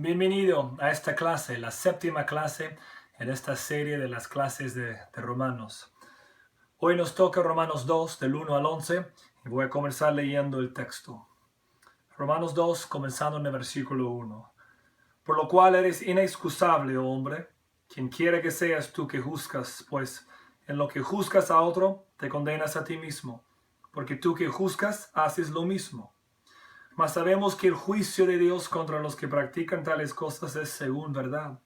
Bienvenido a esta clase, la séptima clase en esta serie de las clases de Romanos. Hoy nos toca Romanos 2, del 1 al 11, y voy a comenzar leyendo el texto. Romanos 2, comenzando en el versículo 1. Por lo cual eres inexcusable, oh hombre, quien quiera que seas tú que juzgas, pues en lo que juzgas a otro, te condenas a ti mismo, porque tú que juzgas haces lo mismo. Mas sabemos que el juicio de Dios contra los que practican tales cosas es según verdad.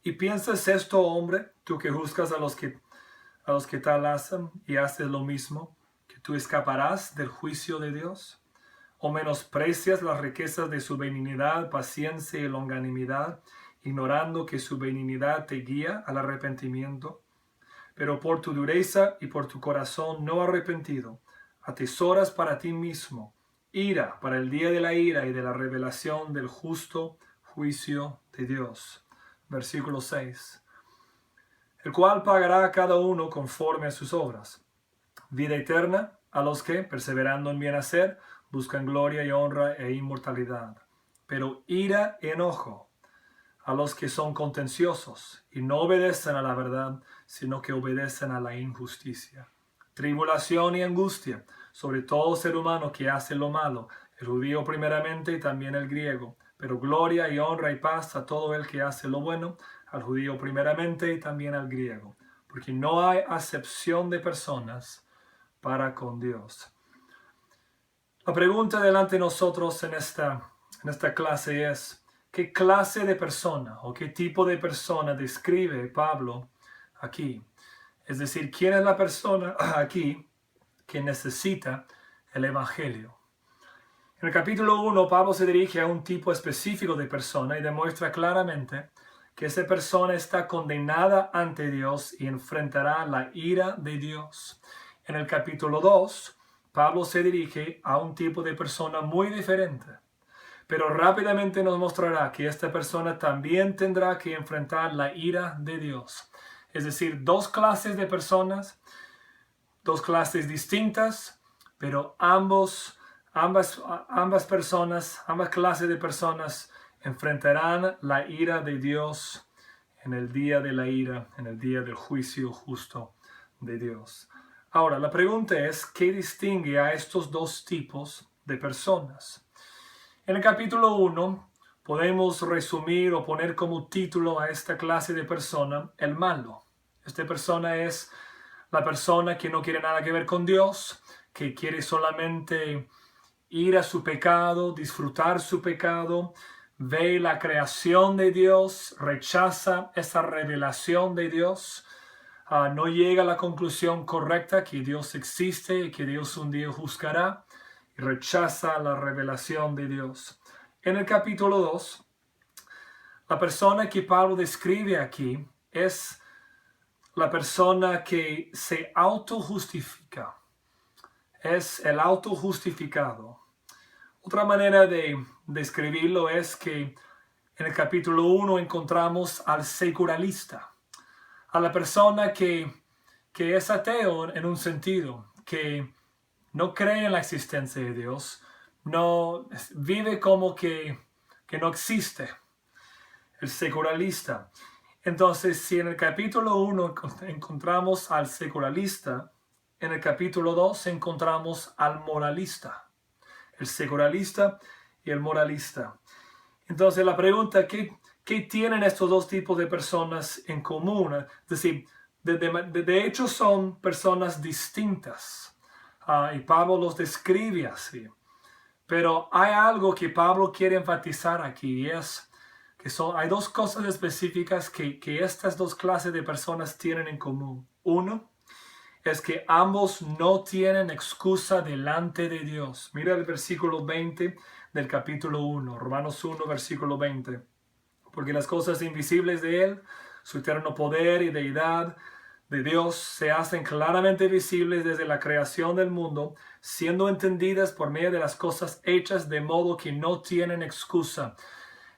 ¿Y piensas esto, hombre, tú que juzgas a los que tal hacen y haces lo mismo, que tú escaparás del juicio de Dios? ¿O menosprecias las riquezas de su benignidad, paciencia y longanimidad, ignorando que su benignidad te guía al arrepentimiento? Pero por tu dureza y por tu corazón no arrepentido, atesoras para ti mismo ira para el día de la ira y de la revelación del justo juicio de Dios. Versículo 6. El cual pagará a cada uno conforme a sus obras. Vida eterna a los que, perseverando en bien hacer, buscan gloria y honra e inmortalidad. Pero ira y enojo a los que son contenciosos y no obedecen a la verdad, sino que obedecen a la injusticia. Tribulación y angustia sobre todo ser humano que hace lo malo, el judío primeramente y también el griego, pero gloria y honra y paz a todo el que hace lo bueno, al judío primeramente y también al griego, porque no hay acepción de personas para con Dios. La pregunta delante de nosotros en esta clase es, ¿qué clase de persona o qué tipo de persona describe Pablo aquí? Es decir, ¿quién es la persona aquí que necesita el Evangelio? En el capítulo 1, Pablo se dirige a un tipo específico de persona y demuestra claramente que esa persona está condenada ante Dios y enfrentará la ira de Dios. En el capítulo 2, Pablo se dirige a un tipo de persona muy diferente, pero rápidamente nos mostrará que esta persona también tendrá que enfrentar la ira de Dios. Es decir, dos clases de personas, dos clases distintas, pero ambas clases de personas enfrentarán la ira de Dios en el día de la ira, en el día del juicio justo de Dios. Ahora, la pregunta es, ¿qué distingue a estos dos tipos de personas? En el capítulo 1 podemos resumir o poner como título a esta clase de persona el malo. Esta persona es la persona que no quiere nada que ver con Dios, que quiere solamente ir a su pecado, disfrutar su pecado, ve la creación de Dios, rechaza esa revelación de Dios, no llega a la conclusión correcta que Dios existe y que Dios un día juzgará, y rechaza la revelación de Dios. En el capítulo 2, la persona que Pablo describe aquí es la persona que se autojustifica. Es el autojustificado. Otra manera de describirlo es que en el capítulo 1 encontramos al secularista, a la persona que es ateo en un sentido, que no cree en la existencia de Dios, no vive como que no existe, el secularista. Entonces, si en el capítulo 1 encontramos al secularista, en el capítulo 2 encontramos al moralista, el secularista y el moralista. Entonces, la pregunta, ¿qué tienen estos dos tipos de personas en común? Es decir, de hecho son personas distintas. Y Pablo los describe así. Pero hay algo que Pablo quiere enfatizar aquí, y es que hay dos cosas específicas que estas dos clases de personas tienen en común. Uno es que ambos no tienen excusa delante de Dios. Mira el versículo 20 del capítulo 1, Romanos 1, versículo 20. Porque las cosas invisibles de Él, su eterno poder y deidad de Dios, se hacen claramente visibles desde la creación del mundo, siendo entendidas por medio de las cosas hechas, de modo que no tienen excusa.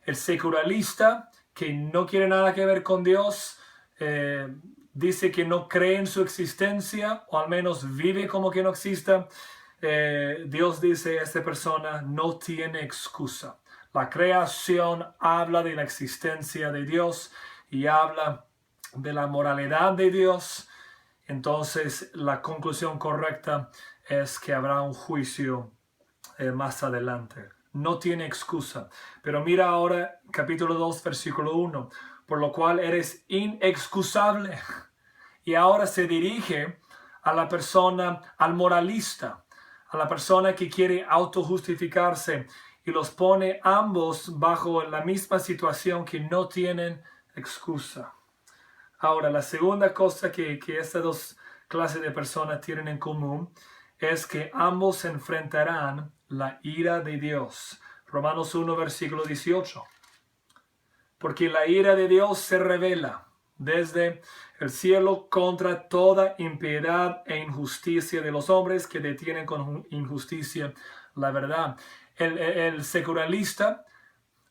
El secularista, que no quiere nada que ver con Dios, dice que no cree en su existencia, o al menos vive como que no exista. Dios dice, esta persona no tiene excusa. La creación habla de la existencia de Dios y habla de la moralidad de Dios. Entonces la conclusión correcta es que habrá un juicio más adelante. No tiene excusa. Pero mira ahora capítulo 2, versículo 1. Por lo cual eres inexcusable. Y ahora se dirige a la persona, al moralista, a la persona que quiere autojustificarse y los pone ambos bajo la misma situación que no tienen excusa. Ahora, la segunda cosa que estas dos clases de personas tienen en común es que ambos enfrentarán la ira de Dios. Romanos 1, versículo 18. Porque la ira de Dios se revela desde el cielo contra toda impiedad e injusticia de los hombres que detienen con injusticia la verdad. El secularista,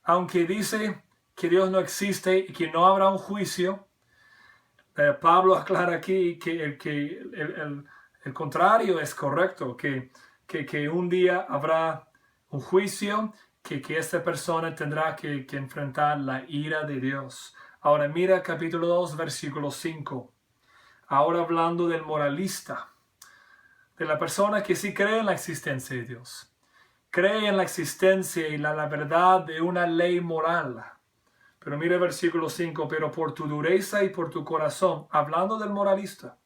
aunque dice que Dios no existe y que no habrá un juicio, Pablo aclara aquí que el contrario es correcto, que un día habrá un juicio, que esta persona tendrá que enfrentar la ira de Dios. Ahora mira capítulo 2, versículo 5. Ahora hablando del moralista, de la persona que sí cree en la existencia de Dios. Cree en la existencia y la verdad de una ley moral. Pero mira el versículo 5, pero por tu dureza y por tu corazón, hablando del moralista,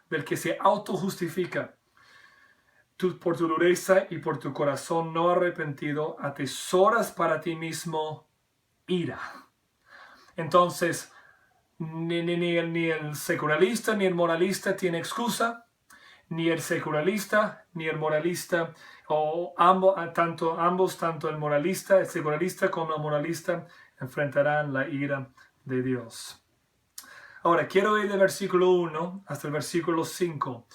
del que se autojustifica, por tu dureza y por tu corazón no arrepentido, atesoras para ti mismo ira. Entonces, ni el secularista ni el moralista tiene excusa, ni el secularista ni el moralista, o ambos, tanto el moralista, el secularista como el moralista, enfrentarán la ira de Dios. Ahora, quiero ir del versículo 1 hasta el versículo 5,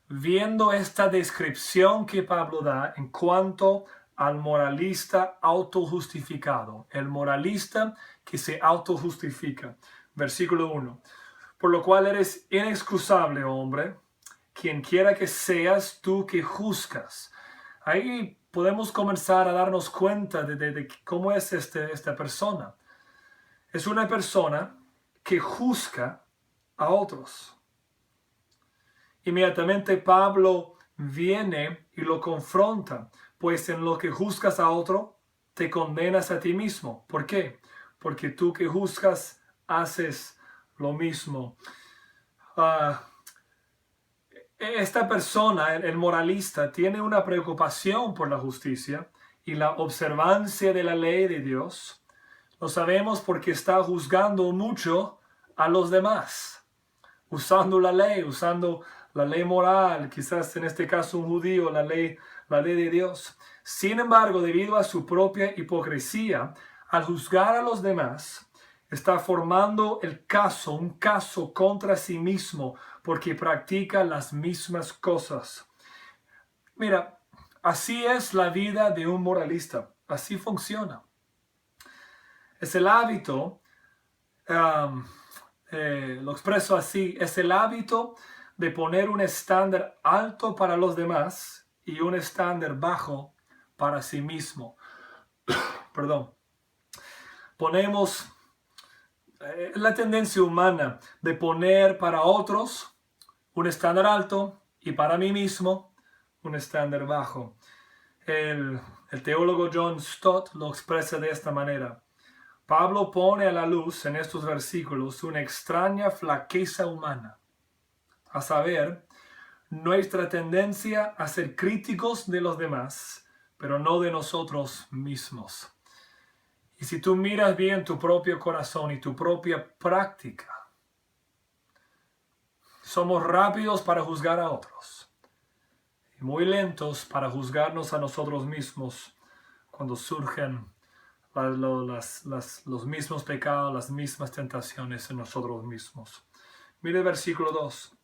viendo esta descripción que Pablo da en cuanto al moralista autojustificado, el moralista que se autojustifica. Versículo 1. Por lo cual eres inexcusable, hombre, quien quiera que seas tú que juzgas. Ahí podemos comenzar a darnos cuenta de cómo es esta persona. Es una persona que juzga a otros. Inmediatamente Pablo viene y lo confronta, pues en lo que juzgas a otro, te condenas a ti mismo. ¿Por qué? Porque tú que juzgas, haces lo mismo. Esta persona, el moralista, tiene una preocupación por la justicia y la observancia de la ley de Dios. Lo sabemos porque está juzgando mucho a los demás, usando la ley moral, quizás en este caso un judío, la ley de Dios. Sin embargo, debido a su propia hipocresía, al juzgar a los demás, está formando un caso contra sí mismo, porque practica las mismas cosas. Mira, así es la vida de un moralista, así funciona. Es el hábito, lo expreso así, es el hábito de poner un estándar alto para los demás y un estándar bajo para sí mismo. Perdón. Ponemos la tendencia humana de poner para otros un estándar alto y para mí mismo un estándar bajo. El teólogo John Stott lo expresa de esta manera. Pablo pone a la luz en estos versículos una extraña flaqueza humana, a saber, nuestra tendencia a ser críticos de los demás, pero no de nosotros mismos. Y si tú miras bien tu propio corazón y tu propia práctica, somos rápidos para juzgar a otros y muy lentos para juzgarnos a nosotros mismos cuando surgen los mismos pecados, las mismas tentaciones en nosotros mismos. Mire el versículo 2.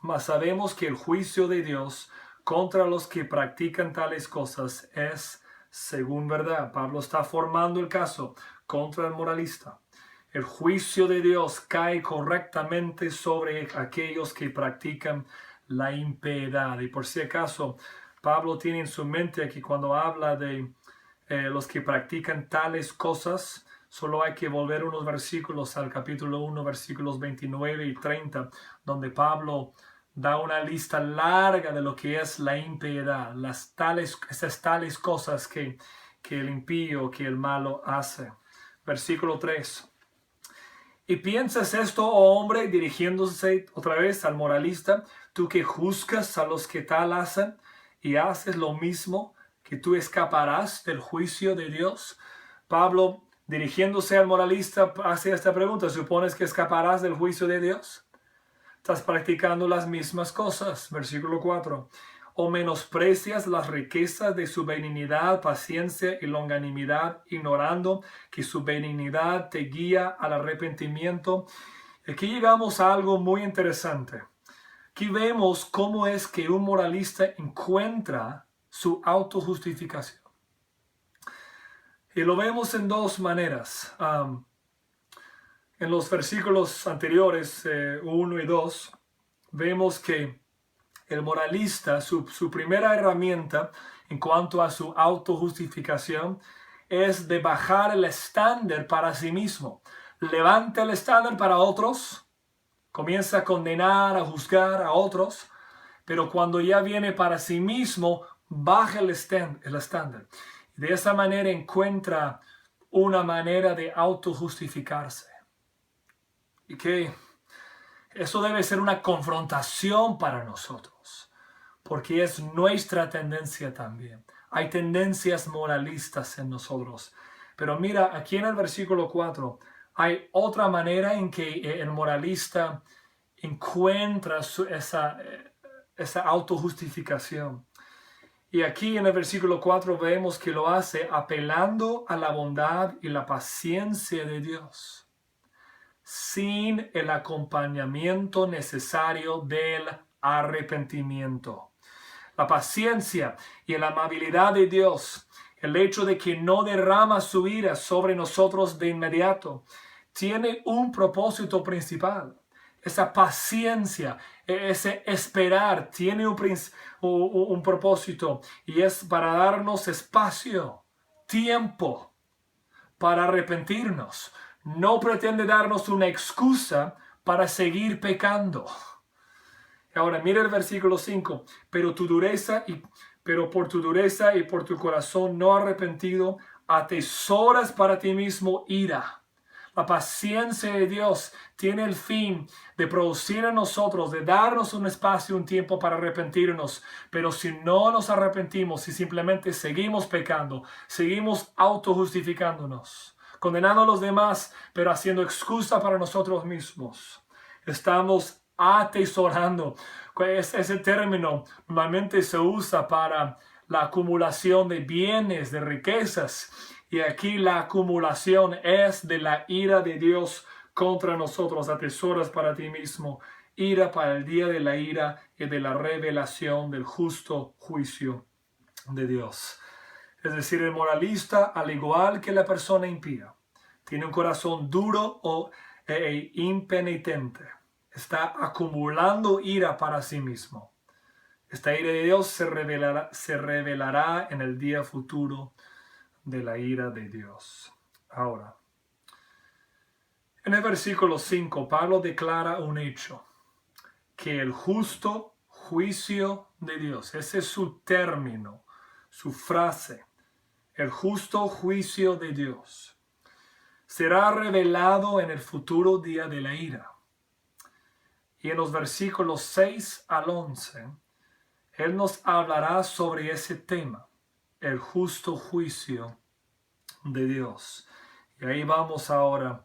Mas sabemos que el juicio de Dios contra los que practican tales cosas es según verdad. Pablo está formando el caso contra el moralista. El juicio de Dios cae correctamente sobre aquellos que practican la impiedad. Y por si acaso, Pablo tiene en su mente que cuando habla de los que practican tales cosas. Solo hay que volver unos versículos al capítulo 1, versículos 29 y 30, donde Pablo da una lista larga de lo que es la impiedad, esas tales cosas que el impío, que el malo hace. Versículo 3. Y piensas esto, oh hombre, dirigiéndose otra vez al moralista, tú que juzgas a los que tal hacen y haces lo mismo, que tú escaparás del juicio de Dios. Pablo, dirigiéndose al moralista, hace esta pregunta: ¿supones que escaparás del juicio de Dios? Estás practicando las mismas cosas. Versículo 4. ¿O menosprecias las riquezas de su benignidad, paciencia y longanimidad, ignorando que su benignidad te guía al arrepentimiento? Aquí llegamos a algo muy interesante. Aquí vemos cómo es que un moralista encuentra su autojustificación. Y lo vemos en dos maneras. En los versículos anteriores, 1 y 2, vemos que el moralista, su primera herramienta en cuanto a su autojustificación es de bajar el estándar para sí mismo. Levanta el estándar para otros, comienza a condenar, a juzgar a otros, pero cuando ya viene para sí mismo, baja el estándar. De esa manera encuentra una manera de autojustificarse. Y que eso debe ser una confrontación para nosotros, porque es nuestra tendencia también. Hay tendencias moralistas en nosotros. Pero mira, aquí en el versículo 4 hay otra manera en que el moralista encuentra esa autojustificación. Y aquí en el versículo 4 vemos que lo hace apelando a la bondad y la paciencia de Dios, sin el acompañamiento necesario del arrepentimiento. La paciencia y la amabilidad de Dios, el hecho de que no derrama su ira sobre nosotros de inmediato, tiene un propósito principal. Esa paciencia, ese esperar, tiene un propósito, y es para darnos espacio, tiempo para arrepentirnos. No pretende darnos una excusa para seguir pecando. Ahora mira el versículo 5. Pero por tu dureza y por tu corazón no arrepentido, atesoras para ti mismo ira. La paciencia de Dios tiene el fin de producir en nosotros, de darnos un espacio, un tiempo para arrepentirnos. Pero si no nos arrepentimos, si simplemente seguimos pecando, seguimos autojustificándonos, condenando a los demás, pero haciendo excusa para nosotros mismos, estamos atesorando. Ese término normalmente se usa para la acumulación de bienes, de riquezas. Y aquí la acumulación es de la ira de Dios contra nosotros. Atesoras para ti mismo ira para el día de la ira y de la revelación del justo juicio de Dios. Es decir, el moralista, al igual que la persona impía, tiene un corazón duro e impenitente. Está acumulando ira para sí mismo. Esta ira de Dios se revelará en el día futuro de la ira de Dios. Ahora, en el versículo 5, Pablo declara un hecho, que el justo juicio de Dios, ese es su término, su frase, el justo juicio de Dios, será revelado en el futuro día de la ira. Y en los versículos 6 al 11, Él nos hablará sobre ese tema, el justo juicio de Dios. Y ahí vamos ahora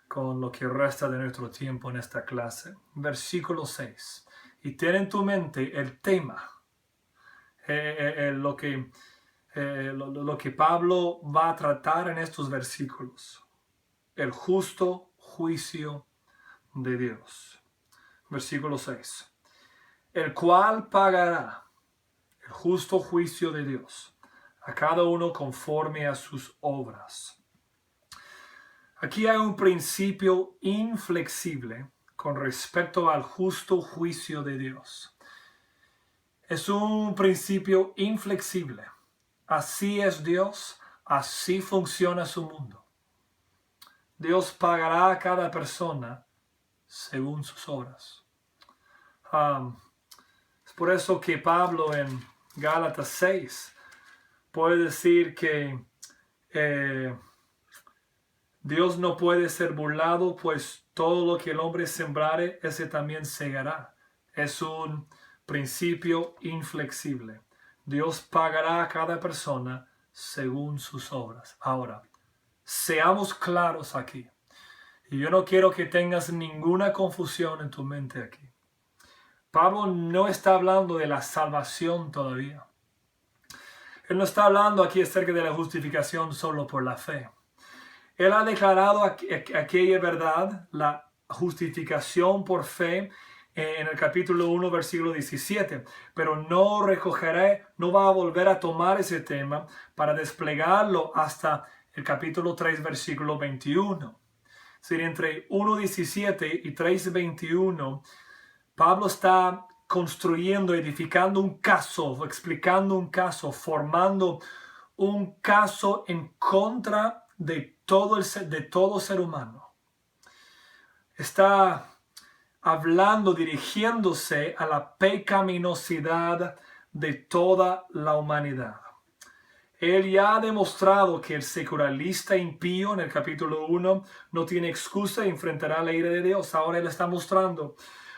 con lo que resta de nuestro tiempo en esta clase. Versículo 6. Y ten en tu mente el tema, lo que Pablo va a tratar en estos versículos. El justo juicio de Dios. Versículo 6. El cual pagará el justo juicio de Dios a cada uno conforme a sus obras. Aquí hay un principio inflexible con respecto al justo juicio de Dios. Es un principio inflexible. Así es Dios, Así funciona su mundo. Dios pagará a cada persona según sus obras. Es por eso que Pablo en Gálatas 6 puede decir que Dios no puede ser burlado, pues todo lo que el hombre sembrare, ese también segará. Es un principio inflexible. Dios pagará a cada persona según sus obras. Ahora, seamos claros aquí. Y yo no quiero que tengas ninguna confusión en tu mente aquí. Pablo no está hablando de la salvación todavía. Él no está hablando aquí acerca de la justificación solo por la fe. Él ha declarado aquella verdad, la justificación por fe, en el capítulo 1, versículo 17. Pero no va a volver a tomar ese tema para desplegarlo hasta el capítulo 3, versículo 21. Es decir, entre 1.17 y 3.21, Pablo está construyendo, edificando un caso, explicando un caso, formando un caso en contra de todo ser humano. Está hablando, dirigiéndose a la pecaminosidad de toda la humanidad. Él ya ha demostrado que el secularista impío en el capítulo 1 no tiene excusa y enfrentará la ira de Dios. Ahora él está mostrando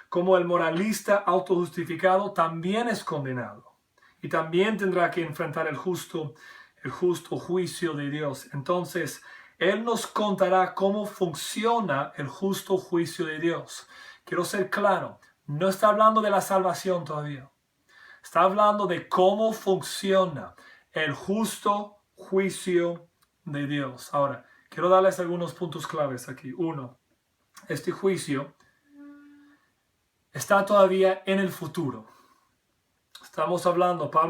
cómo el moralista autojustificado también es condenado y también tendrá que enfrentar el justo juicio de Dios. Entonces, él nos contará cómo funciona el justo juicio de Dios. Quiero ser claro, no está hablando de la salvación todavía. Está hablando de cómo funciona el justo juicio de Dios. Ahora, quiero darles algunos puntos claves aquí. Uno, este juicio está todavía en el futuro. Pablo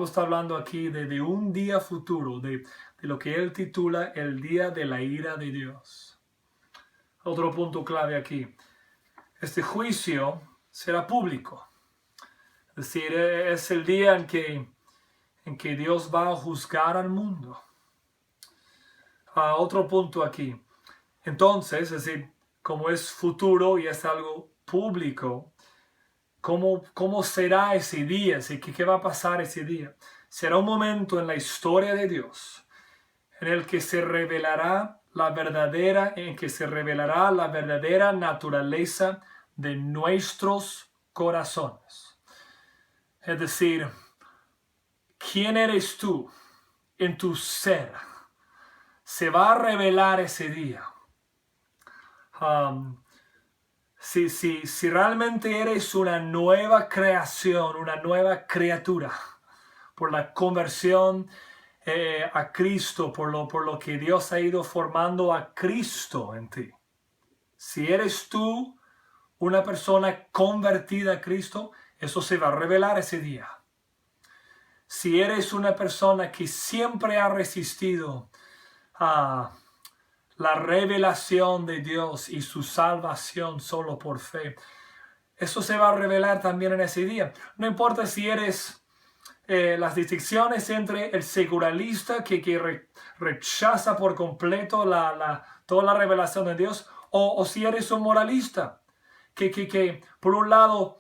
está hablando aquí de un día futuro, de lo que él titula el día de la ira de Dios. Otro punto clave aquí. Este juicio será público. Es decir, es el día en que Dios va a juzgar al mundo. Otro punto aquí. Entonces, es decir, como es futuro y es algo público, ¿cómo será ese día? ¿Qué va a pasar ese día? Será un momento en la historia de Dios en el que se revelará la verdadera naturaleza de nuestros corazones. Es decir, ¿quién eres tú en tu ser? Se va a revelar ese día. Si realmente eres una nueva creación, una nueva criatura, por la conversión a Cristo, por lo que Dios ha ido formando a Cristo en ti. Si eres tú una persona convertida a Cristo, eso se va a revelar ese día. Si eres una persona que siempre ha resistido a la revelación de Dios y su salvación solo por fe, eso se va a revelar también en ese día. No importa si eres las distinciones entre el secularista que rechaza por completo toda la revelación de Dios, o si eres un moralista que por un lado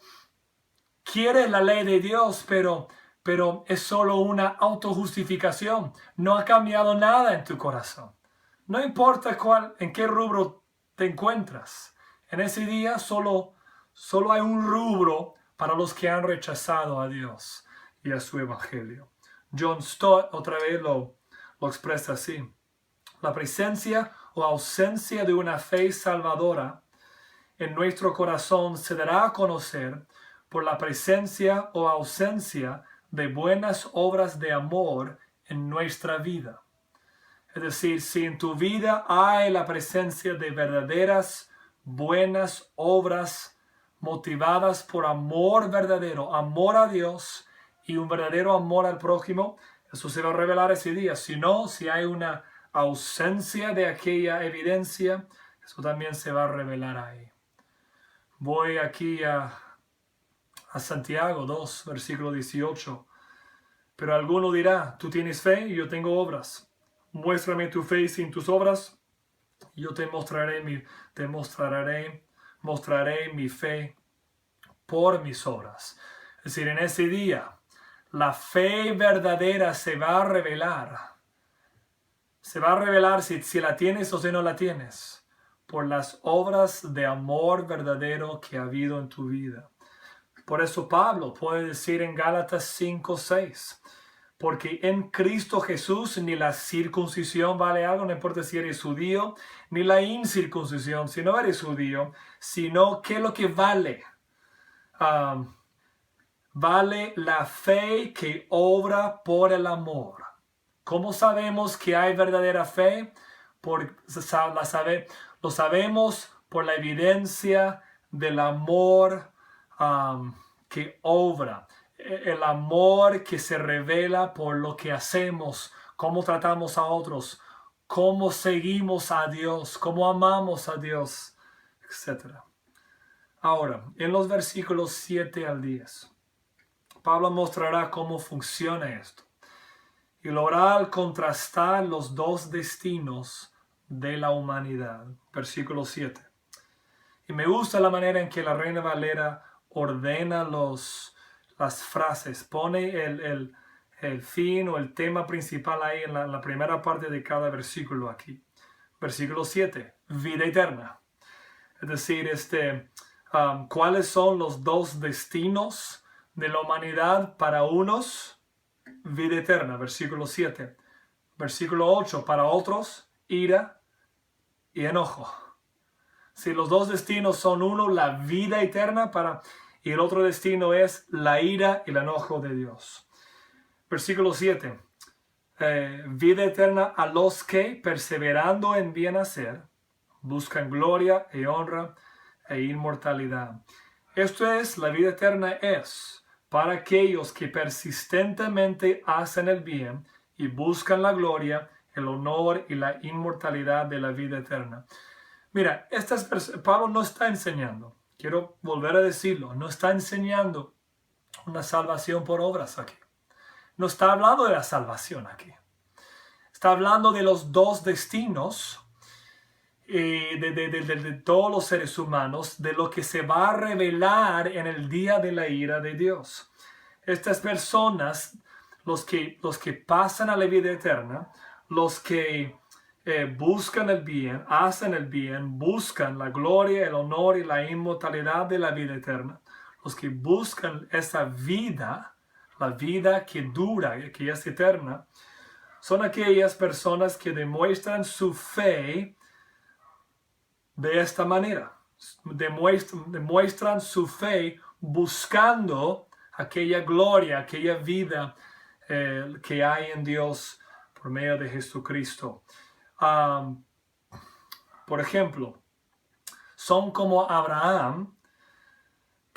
quiere la ley de Dios, pero es solo una autojustificación. No ha cambiado nada en tu corazón. No importa en qué rubro te encuentras. En ese día solo hay un rubro para los que han rechazado a Dios y a su evangelio. John Stott otra vez lo expresa así. La presencia o ausencia de una fe salvadora en nuestro corazón se dará a conocer por la presencia o ausencia de buenas obras de amor en nuestra vida. Es decir, si en tu vida hay la presencia de verdaderas buenas obras motivadas por amor verdadero, amor a Dios y un verdadero amor al prójimo, eso se va a revelar ese día. Si no, si hay una ausencia de aquella evidencia, eso también se va a revelar ahí. Voy aquí a Santiago 2, versículo 18. Pero alguno dirá, tú tienes fe y yo tengo obras. muéstrame tu fe sin tus obras, yo te mostraré mi fe por mis obras. Es decir, en ese día, la fe verdadera se va a revelar. Se va a revelar si la tienes o si no la tienes, por las obras de amor verdadero que ha habido en tu vida. Por eso Pablo puede decir en Gálatas 5:6, porque en Cristo Jesús ni la circuncisión vale algo, no importa si eres judío, ni la incircuncisión, si no eres judío, sino que lo que vale, vale la fe que obra por el amor. ¿Cómo sabemos que hay verdadera fe? Lo sabemos por la evidencia del amor que obra, el amor que se revela por lo que hacemos, cómo tratamos a otros, cómo seguimos a Dios, cómo amamos a Dios, etc. Ahora, en los versículos 7 al 10, Pablo mostrará cómo funciona esto y lo hará al contrastar los dos destinos de la humanidad. Versículo 7. Y me gusta la manera en que la Reina Valera ordena las frases, pone el fin o el tema principal ahí en la primera parte de cada versículo aquí. Versículo 7, vida eterna. Es decir, ¿cuáles son los dos destinos de la humanidad para unos? Vida eterna, versículo 7. Versículo 8, para otros, ira y enojo. Si los dos destinos son uno, la vida eterna y el otro destino es la ira y el enojo de Dios. Versículo 7. Vida eterna a los que, perseverando en bien hacer, buscan gloria y honra e inmortalidad. Esto es, la vida eterna es para aquellos que persistentemente hacen el bien y buscan la gloria, el honor y la inmortalidad de la vida eterna. Mira, Pablo no está enseñando, quiero volver a decirlo, no está enseñando una salvación por obras aquí. No está hablando de la salvación aquí. Está hablando de los dos destinos de todos los seres humanos, de lo que se va a revelar en el día de la ira de Dios. Estas personas, los que pasan a la vida eterna, los que buscan el bien, hacen el bien, buscan la gloria, el honor y la inmortalidad de la vida eterna, los que buscan esa vida, la vida que dura, que es eterna, son aquellas personas que demuestran su fe de esta manera. Demuestran su fe buscando aquella gloria, aquella vida que hay en Dios por medio de Jesucristo. Por ejemplo, son como Abraham,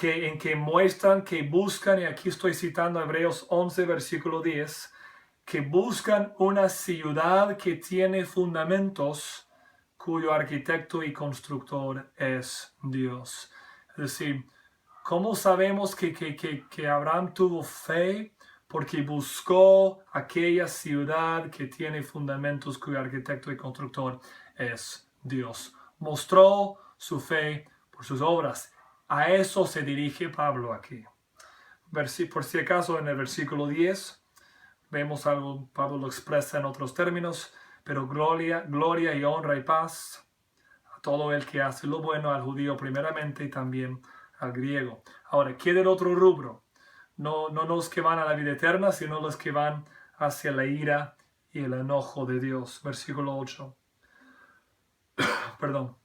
en que muestran, que buscan, y aquí estoy citando Hebreos 11, versículo 10, que buscan una ciudad que tiene fundamentos, cuyo arquitecto y constructor es Dios. Es decir, ¿cómo sabemos que Abraham tuvo fe? Porque buscó aquella ciudad que tiene fundamentos, cuyo arquitecto y constructor es Dios. Mostró su fe por sus obras. A eso se dirige Pablo aquí. Por si acaso, en el versículo 10, vemos algo, Pablo lo expresa en otros términos, pero gloria y honra y paz a todo el que hace lo bueno, al judío primeramente y también al griego. Ahora, queda el otro rubro. No los que van a la vida eterna, sino los que van hacia la ira y el enojo de Dios. Versículo 8. Perdón.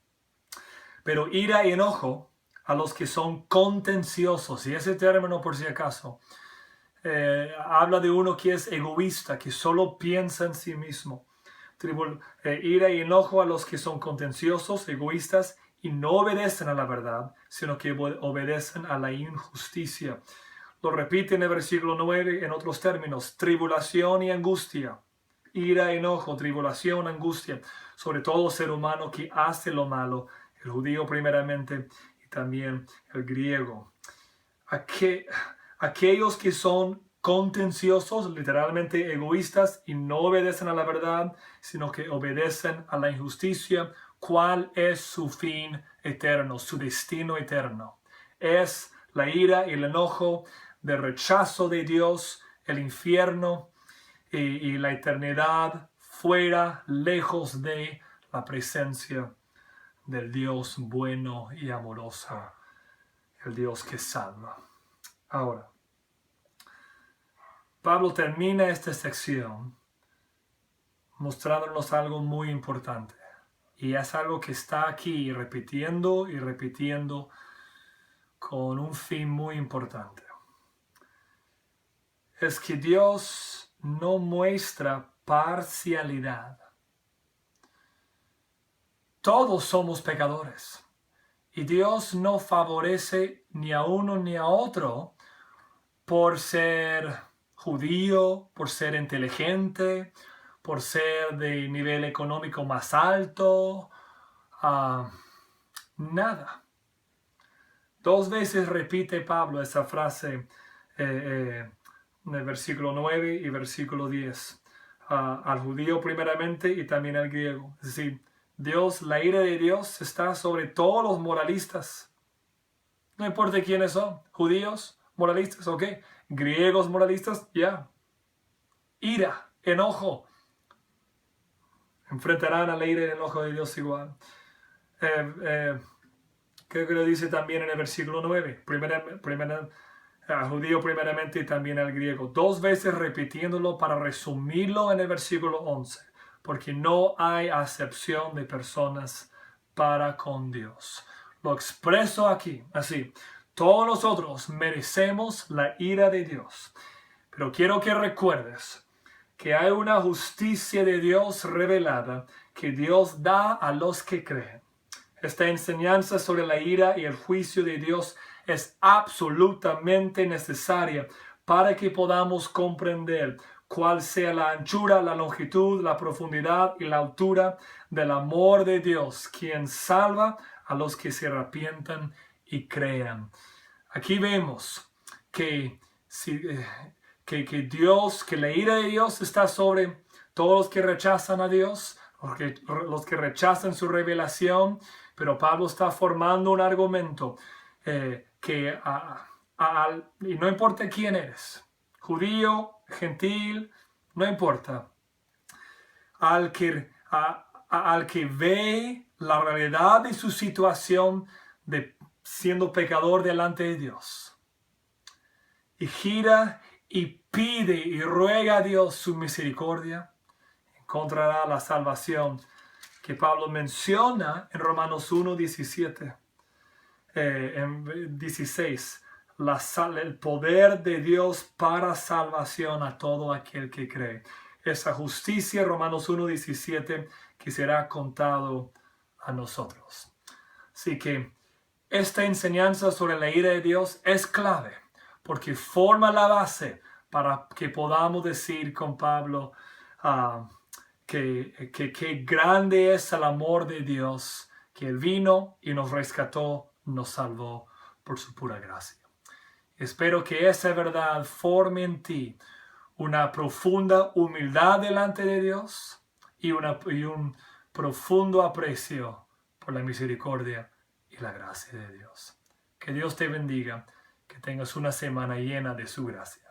Pero ira y enojo a los que son contenciosos. Y ese término, por si acaso, habla de uno que es egoísta, que solo piensa en sí mismo. Ira y enojo a los que son contenciosos, egoístas, y no obedecen a la verdad, sino que obedecen a la injusticia. Lo repite en el versículo 9 en otros términos: tribulación y angustia, ira, enojo, tribulación, angustia, sobre todo ser humano que hace lo malo, el judío primeramente y también el griego. Aquellos que son contenciosos, literalmente egoístas, y no obedecen a la verdad, sino que obedecen a la injusticia. ¿Cuál es su fin eterno, su destino eterno? Es la ira y el enojo de rechazo de Dios, el infierno y la eternidad fuera, lejos de la presencia del Dios bueno y amoroso, el Dios que salva. Ahora, Pablo termina esta sección mostrándonos algo muy importante. Y es algo que está aquí repitiendo y repitiendo con un fin muy importante. Es que Dios no muestra parcialidad. Todos somos pecadores. Y Dios no favorece ni a uno ni a otro por ser judío, por ser inteligente, por ser de nivel económico más alto. Nada. 2 veces repite Pablo esa frase en el versículo 9 y versículo 10. Al judío primeramente y también al griego. Es decir, Dios, la ira de Dios está sobre todos los moralistas. No importa quiénes son, judíos, moralistas, ok. Griegos, moralistas, ya. Ira, enojo. Enfrentarán a la ira y el enojo de Dios igual. Creo que lo dice también en el versículo 9. Al judío primeramente y también al griego. 2 veces repitiéndolo para resumirlo en el versículo 11. Porque no hay acepción de personas para con Dios. Lo expreso aquí, así. Todos nosotros merecemos la ira de Dios. Pero quiero que recuerdes que hay una justicia de Dios revelada que Dios da a los que creen. Esta enseñanza sobre la ira y el juicio de Dios es absolutamente necesaria para que podamos comprender cuál sea la anchura, la longitud, la profundidad y la altura del amor de Dios, quien salva a los que se arrepientan y crean. Aquí vemos que la ira de Dios está sobre todos los que rechazan a Dios, los que rechazan su revelación, pero Pablo está formando un argumento y no importa quién eres, judío, gentil, no importa, al que ve la realidad de su situación de siendo pecador delante de Dios y gira y pide y ruega a Dios su misericordia, encontrará la salvación que Pablo menciona en Romanos 1:17, en 16, el poder de Dios para salvación a todo aquel que cree. Esa justicia, Romanos 1:17, que será contado a nosotros. Así que esta enseñanza sobre la ira de Dios es clave, porque forma la base para que podamos decir con Pablo que grande es el amor de Dios, que Él vino y nos rescató, nos salvó por su pura gracia. Espero que esa verdad forme en ti una profunda humildad delante de Dios y un profundo aprecio por la misericordia y la gracia de Dios. Que Dios te bendiga, que tengas una semana llena de su gracia.